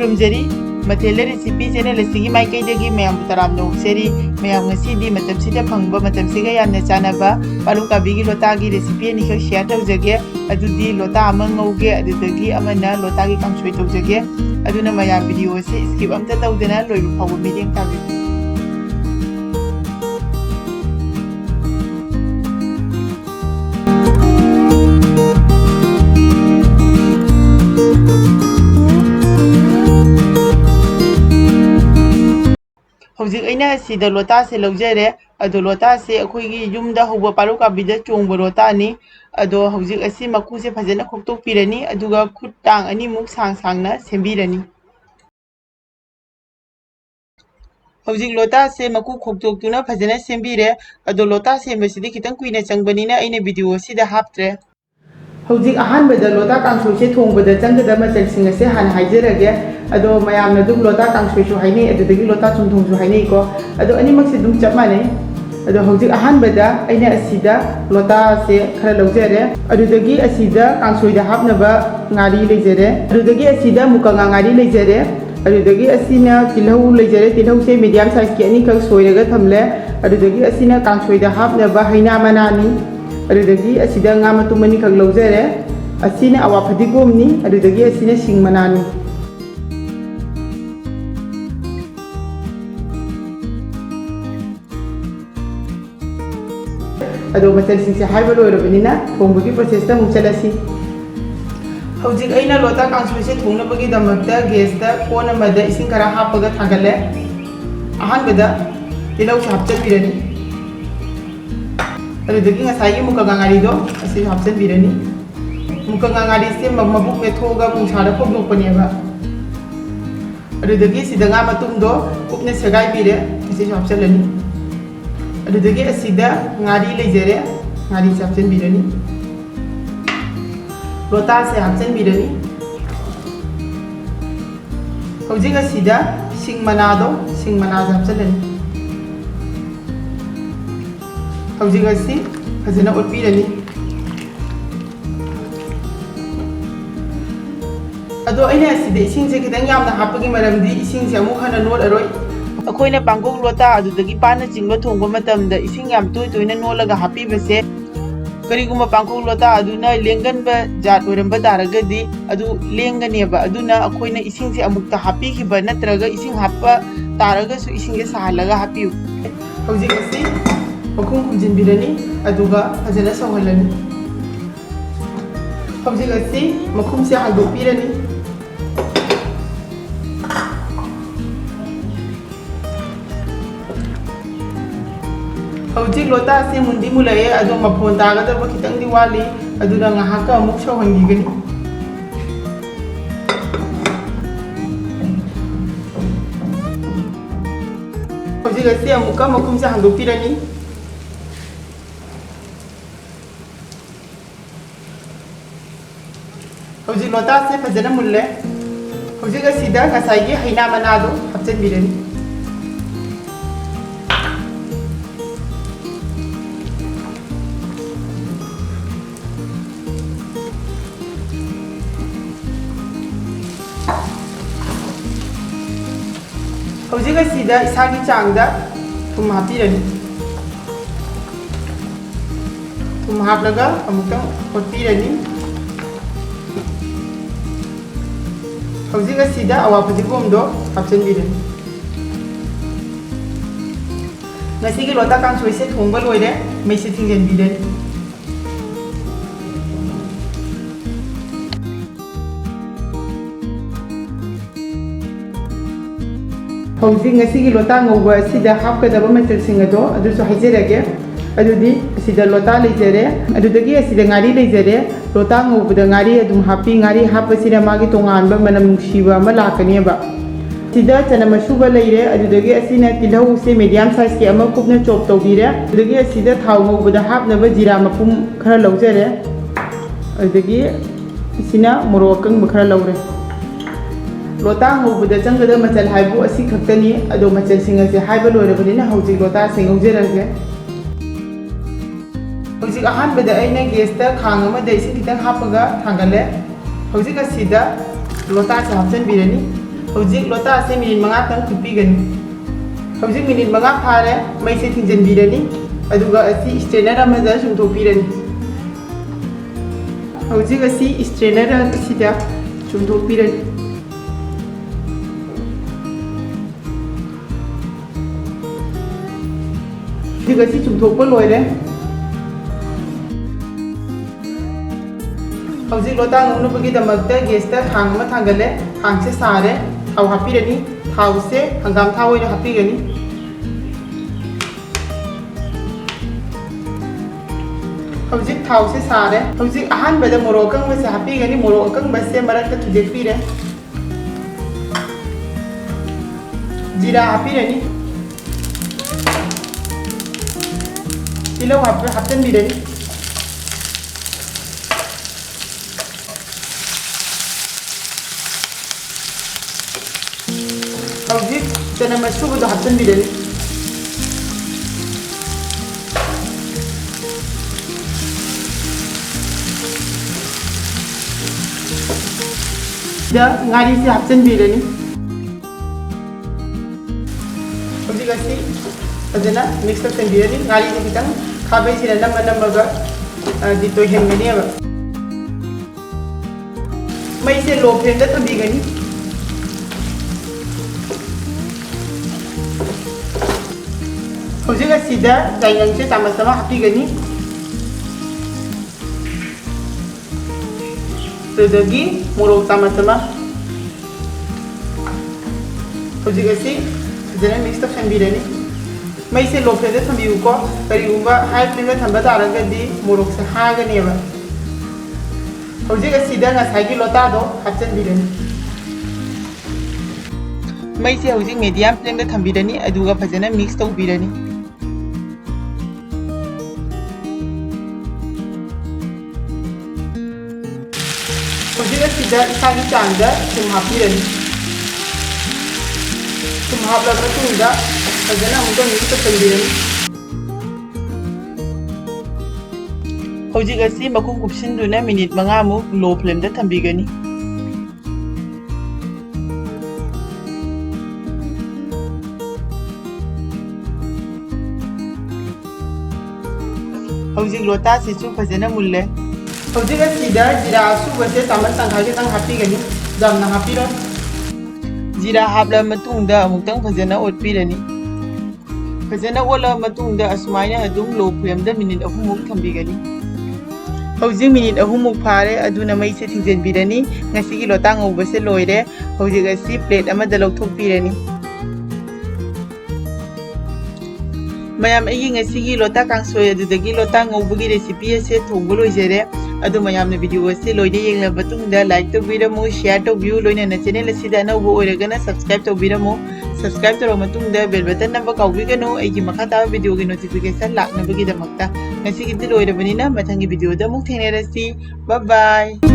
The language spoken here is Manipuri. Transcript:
खुरुमजरी मथेल रेसिपी चैनल असिगी माइकैदगी मैम तराम नोक्सेरी ma'am ngasidi matamsida phangba matamsiga yanna chanaba palukabigi lotagi recipe ni khak share tawjage adudi lota ama ngauge adudagi amana lotagi kangsoi tawjage aduna mayam video se skip amta tawdena loibu phawu meeting tabi हौजिक अइना सिदा लोटा से लौजरे अदो लोटा से अखोइगी युमदा होबा पारुकाबिदा चोंगबा लोटानी अदो हौजिक असि मकु से फजना खोक्तोकपिरनी अदुगा खुट टांग अनि मुक सांग सांगना सेंबिरनी हौजिक लोटा से मकु खोक्तोकतुना फजना सेंबिरे अदो लोटा सेंबसिदि खितंग कुइना चंगबनिना अइना वीडियो सिदा हापत्रे हौजिक अहानबदा लोटा कांसोइसे थोंगबदा चंगदा मचलसिंग असे हान हाइजरगे अदो मयामना दुम लोटा कांसोइसु हाइने अदुदगी लोटा चुंथोंसु हाइने को अदो अनिमक्से दुम चप माने अदो हौजिक अहानबदा अइना असिदा लोटा से खरा लौजरे अदुदगी असिदा कांसोइदा हापनबा ngaरी लेजरे अदुदगी असिदा मुकंगा ngaरी लेजरे अदुदगी असिना तिलहौ लेजरे तिलहौ से मीडियम साइज के अनि खक सोइरगा थमले अदुदगी असिना कांसोइदा हापनबा हैना मनानी अदुदगी असिदा nga matumani khak lojare asina awa phadigomni अदुदगी असिना singmanani अदो मचल सिंसे हाइबा लोइरबनिना थोंबगी प्रोसेस ता मुचलसी हौजिक अइना लोटा कांसोइसे थोंनबगी दमकता गैस ता कोन अमदा इसिंग खरा हापगा थागले अहानबदा तिलौ हापचबिरनी अदुदगी ngसाइगी मुकंगा ngaरी दो असि हापचबिरनी मुकंगा ngaरी से मबुक मेथोगा मुंसादा फोगदोकपनेबा अदुदगी सिदंगा मतुम दो उपने सगाई बिरे असि हापचलनी अदुदगी असिदा ngaरी लेजरे ngaरी हापचन बिरनी लोटा से हापचन बिरनी हौजिक असिदा सिंग मना हापचलनी हौजिक असि फजना उटपिरनी अदो अइना असिदा इसिंग से खितंग यामना हापगी मरमदी इसिंग से अमुक हना नोट अरोय अखोइना पांगोक लोटा अदुदगी पाना चिंगबा थोंगबा मतमदा इसिंग याम तोय तोयना नोलगा हापीबसे करिगुमा पांगोक लोटा अदुना लेंगनबा जात ओरंबा तारगदी अदु लेंगनेबा अदुना अखोइना इसिंग से अमुक्ता हापीखिबा नत्रगा इसिंग हापा तारगसु इसिंग से साहलगा हापीउ हौजिक असि मखुम खुंजिनबिरनी अदुगा फजना सौहलनी हौजिक असि मखुम से हांदोकपिरनी हौजिक लोटा से मुंदी मुलाये अदो मफोन तागदबा खितंगदि वाली अदुना ngahaka amuk sawhangigani हौजिक असि अमुका मखुम से हांदोकपिरनी हौजिक लोटा से फजना मुल्ले हौजिक असिदा ngसाइगी हैना मनादो हापचनबिरनी हौजिक असिदा इसागी चांगदा थुम हापिरनी थुम हापलगा अमुक्तंग ओटपिरनी हौजिक असिदा अवा फदिगोमदो हापचनबिरनी ngasiगी लोटा कांसोइसे थोंबा लोइरे मैसे थिंजनबिरनी हौजिक ngasiगी लोटा ngौबा असिदा हापकदबा मचलसिंग अदो अदुसु हाइजरगे अदुदी असिदा लोटा लेजरे अदुदगी असिदा ngaरी लेजरे लोटा ngौबदा ngaरी अदुम हापी ngaरी हापसिना मागी तोंगानबा मनम नुक्सिबा अमा लाकनेबा सिदा चनमसुबा लेरे अदुदगी असिना तिलहौ से मीडियम साइज के अमा कुपना चॉप तौबिरे अदुदगी असिदा थाव ngौबदा हापनबा जीरा मपुम खरा लौजरे अदुदगी असिना मोरोकंग खरा लौरे लोटा ngौबदा चंगदा मचल हाइबु असि खक्तनी अदो मचल सिंग से हाइबा लोइरबनिना हौजिक लोटा से ngौजरगे हौजिक अहानबदा अइना गैसता खांग अमदा इसिंग खितंग हापगा थांगले हौजिक असिदा लोटा से हापचनबिरनी ꯍꯧꯖꯤꯛ ꯂꯣꯇꯥꯁꯦ ꯃꯤꯅꯤꯠ 5 ꯇꯪ ꯐꯨꯠꯄꯤꯒꯅꯤ ꯍꯧꯖꯤꯛ ꯃꯤꯅꯤꯠ 5 ꯐꯥꯔꯦ ꯃꯩꯁꯦ ꯊꯤꯡꯖꯤꯟꯕꯤꯔꯅꯤ ꯑꯗꯨꯒ ꯑꯁꯤ ꯁ꯭ꯇ꯭रेनꯔ ꯑꯃꯗ ꯆꯨꯝꯊꯣꯛꯄꯤꯔꯅꯤ ꯍꯧꯖꯤꯛ ꯑꯁꯤ ꯁ꯭ꯇ꯭रेनꯔ ꯑꯁꯤꯗ ꯆꯨꯝꯊꯣꯛꯄꯤꯔꯅꯤ ꯍꯧꯖꯤꯛ ꯑꯁꯤ ꯆꯨꯝꯊꯣꯛꯄ ꯂꯣꯏꯔꯦ ꯍꯧꯖꯤꯛ ꯂꯣꯇꯥ ꯉꯧꯅꯕꯒꯤꯗꯃꯛꯇ ꯒꯦꯁꯇ ꯊꯥꯡ ꯑꯃ ꯊꯥꯡꯒꯠꯂꯦ ꯊꯥꯡꯁꯦ ꯁꯥꯔꯦ ꯊꯥꯎ ꯍꯥꯞꯄꯤꯔꯅꯤ ꯊꯥꯎꯁꯦ ꯍꯪꯒꯥꯝ ꯊꯥꯎ ꯑꯣꯏꯅ ꯍꯥꯞꯄꯤꯒꯅꯤ ꯍꯧꯖꯤꯛ ꯊꯥꯎꯁꯦ ꯁꯥꯔꯦ ꯍꯧꯖꯤꯛ ꯑꯍꯥꯟꯕꯗ ꯃꯣꯔꯣꯛ ꯑꯀꯪꯕꯁꯦ ꯍꯥꯞꯄꯤꯒꯅꯤ ꯃꯣꯔꯣꯛ ꯑꯀꯪꯕꯁꯦ ꯃꯔꯛꯇ ꯊꯨꯗꯦꯛꯄꯤꯔꯦ ꯖꯤꯔꯥ ꯍꯥꯞꯄꯤꯔꯅꯤ ꯇꯤꯜꯍꯧ ꯍꯥꯞꯆꯤꯟꯕꯤꯔꯅꯤ ꯍꯧꯖꯤꯛ ꯆꯅꯝ ꯑꯁꯨꯕꯗꯣ ꯍꯥꯞꯆꯤꯟꯕꯤꯔꯅꯤ ꯁꯤꯗ ꯉꯥꯔꯤꯁꯦ ꯍꯥꯞꯆꯤꯟꯕꯤꯔꯅꯤ ꯍꯧꯖꯤꯛ ꯑꯁꯤ ꯐꯖꯅ ꯃꯤꯛꯁ ꯇꯧꯁꯤꯟꯕꯤꯔꯅꯤ ꯉꯥꯔꯤꯁꯦ ꯈꯤꯇꯪ ꯈꯥꯕꯩꯁꯤꯅ ꯅꯝꯃꯒ ꯇꯣꯏꯍꯟꯒꯅꯦꯕ ꯃꯩꯁꯦ ꯂꯣ ꯐ꯭ꯂꯦꯝꯗ ꯊꯝꯕꯤꯒꯅꯤ ꯍꯧꯖꯤꯛ ꯑꯁꯤꯗ ꯌꯥꯏꯉꯪꯁꯦ ꯆꯥꯃꯁ ꯑꯃ ꯍꯥꯞꯄꯤꯒꯅꯤ ꯑꯗꯨꯗꯒꯤ ꯃꯣꯔꯣꯛ ꯆꯥꯃꯁ ꯑꯃ ꯍꯧꯖꯤꯛ ꯑꯁꯤ ꯐꯖꯅ ꯃꯤꯛꯁ ꯇꯧꯁꯤꯟꯕꯤꯔꯅꯤ ꯃꯩꯁꯦ ꯂꯣ ꯐ꯭लेमꯗ ꯊꯝꯕꯤꯌꯨꯀꯣ ꯀꯔꯤꯒꯨꯝꯕ ꯍꯥꯏ ꯐ꯭लेमꯗ ꯊꯝꯕ ꯇꯥꯔꯒꯗꯤ ꯃꯣꯔꯣꯛꯁꯦ ꯍꯥꯒꯅꯦꯕ ꯍꯧꯖꯤꯛ ꯑꯁꯤꯗ ꯉꯁꯥꯏꯒꯤ ꯂꯣꯇꯥꯗꯣ ꯍꯥꯞꯆꯤꯟꯕꯤꯔꯅꯤ ꯃꯩꯁꯦ ꯍꯧꯖꯤꯛ ꯃꯤꯗꯤꯌꯝ ꯐ꯭लेमꯗ ꯊꯝꯕꯤꯔꯅꯤ ꯑꯗꯨꯒ ꯐꯖꯅ ꯃꯤꯛꯁ ꯇꯧꯕꯤꯔꯅꯤ ꯍꯧꯖꯤꯛ ꯑꯁꯤꯗ ꯏꯁꯥꯒꯤ ꯆꯥꯡꯗ ꯊꯨꯝ ꯍꯥꯞꯄꯤꯔꯅꯤ ꯊꯨꯝ ꯍꯥꯞꯂꯕ ꯃꯇꯨꯡꯗ ꯐꯖꯅ ꯑꯃꯨꯛꯀ ꯃꯤꯛꯁ ꯇꯧꯁꯤꯟꯕꯤꯔꯅꯤ ꯍꯧꯖꯤꯛ ꯑꯁꯤ ꯃꯈꯨꯝ ꯀꯨꯞꯁꯤꯟꯗꯨꯅ ꯃꯤꯅꯤꯠ 5 ꯂꯣ ꯐ꯭लेमꯗ ꯊꯝꯕꯤꯒꯅꯤ ꯍꯧꯖꯤꯛ ꯂꯣꯇꯥꯁꯤꯁꯨ ꯐꯖꯅ ꯃꯨꯜꯂꯦ ꯍꯧꯖꯤꯛ ꯑꯁꯤꯗ ꯖꯤꯔꯥ ꯑꯁꯨꯕꯁꯦ ꯆꯥꯃꯁ ꯇꯪꯈꯥꯏ ꯈꯤꯇꯪ ꯍꯥꯞꯄꯤꯒꯅꯤ ꯌꯥꯝꯅ ꯍꯥꯞꯄꯤꯔꯣꯏ ꯖꯤꯔꯥ ꯍꯥꯞꯂꯕ ꯃꯇꯨꯡꯗ ꯑꯃꯨꯛꯇꯪ ꯐꯖꯅ ꯑꯣꯠꯄꯤꯔꯅꯤ ꯐꯖꯅ ꯑꯣꯠꯂꯕ ꯃꯇꯨꯡꯗ ꯑꯁꯨꯃꯥꯏꯅ ꯑꯗꯨꯝ ꯂꯣ ꯐ꯭लेमꯗ ꯃꯤꯅꯤꯠ 3 ꯃꯨꯛ ꯊꯝꯕꯤꯒꯅꯤ ꯍꯧꯖꯤꯛ ꯃꯤꯅꯤꯠ 3 ꯃꯨꯛ ꯐꯥꯔꯦ ꯑꯗꯨꯅ ꯃꯩꯁꯦ ꯊꯤꯡꯖꯤꯟꯕꯤꯔꯅꯤ ꯉꯁꯤꯒꯤ ꯂꯣꯇꯥ ꯉꯧꯕꯁꯦ ꯂꯣꯏꯔꯦ ꯍꯧꯖꯤꯛ ꯑꯁꯤ ꯄ꯭ꯂꯦꯠ ꯑꯃꯗ ꯂꯧꯊꯣꯛꯄꯤꯔꯅꯤ ꯃꯌꯥꯝ ꯑꯩꯒꯤ ꯉꯁꯤꯒꯤ ꯂꯣꯇꯥ ꯀꯥꯡꯁꯣꯏ ꯑꯗꯨꯗꯒꯤ ꯂꯣꯇꯥ ꯉꯧꯕꯒꯤ ꯔꯦꯁꯤꯄꯤ ꯑꯁꯦ ꯊꯣꯡꯕ ꯂꯣꯏꯖꯔꯦ ꯑꯗꯨ ꯃꯌꯥꯝꯅ ꯚꯤꯗꯤꯑꯣ ꯑꯁꯦ ꯂꯣꯏꯅ ꯌꯦꯡꯂꯕ ꯃꯇꯨꯡꯗ ꯂꯥꯏꯛ ꯇꯧꯕꯤꯔꯝꯃꯨ ꯁꯦꯌꯔ ꯇꯧꯕꯤꯌꯨ ꯂꯣꯏꯅꯅ ꯆꯦꯅꯦꯜ ꯑꯁꯤꯗ ꯑꯅꯧꯕ ꯑꯣꯏꯔꯒꯅ ꯁꯕꯁꯀ꯭राꯏꯕ ꯇꯧꯕꯤꯔꯝꯃꯨ ꯁꯕꯁꯀ꯭राꯏꯕ ꯇꯧꯔꯕ ꯃꯇꯨꯡꯗ ꯕꯦꯜ ꯕꯇꯟ ꯅꯝꯕ ꯀꯥꯎꯕꯤꯒꯅꯨ ꯑꯩꯒꯤ ꯃꯈꯥ ꯇꯥꯕ ꯚꯤꯗꯤꯑꯣꯒꯤ ꯅꯣꯇꯤꯐꯤꯀꯦꯁꯟ ꯂꯥꯛꯅꯕꯒꯤꯗꯃꯛꯇ ꯉꯁꯤꯒꯤꯗꯤ ꯂꯣꯏꯔꯕꯅꯤꯅ ꯃꯊꯪꯒꯤ ꯚꯤꯗꯤꯑꯣꯗ ꯑꯃꯨꯛ ꯊꯦꯡꯅꯔꯁꯤ ꯕꯥꯏ ꯕꯥꯏ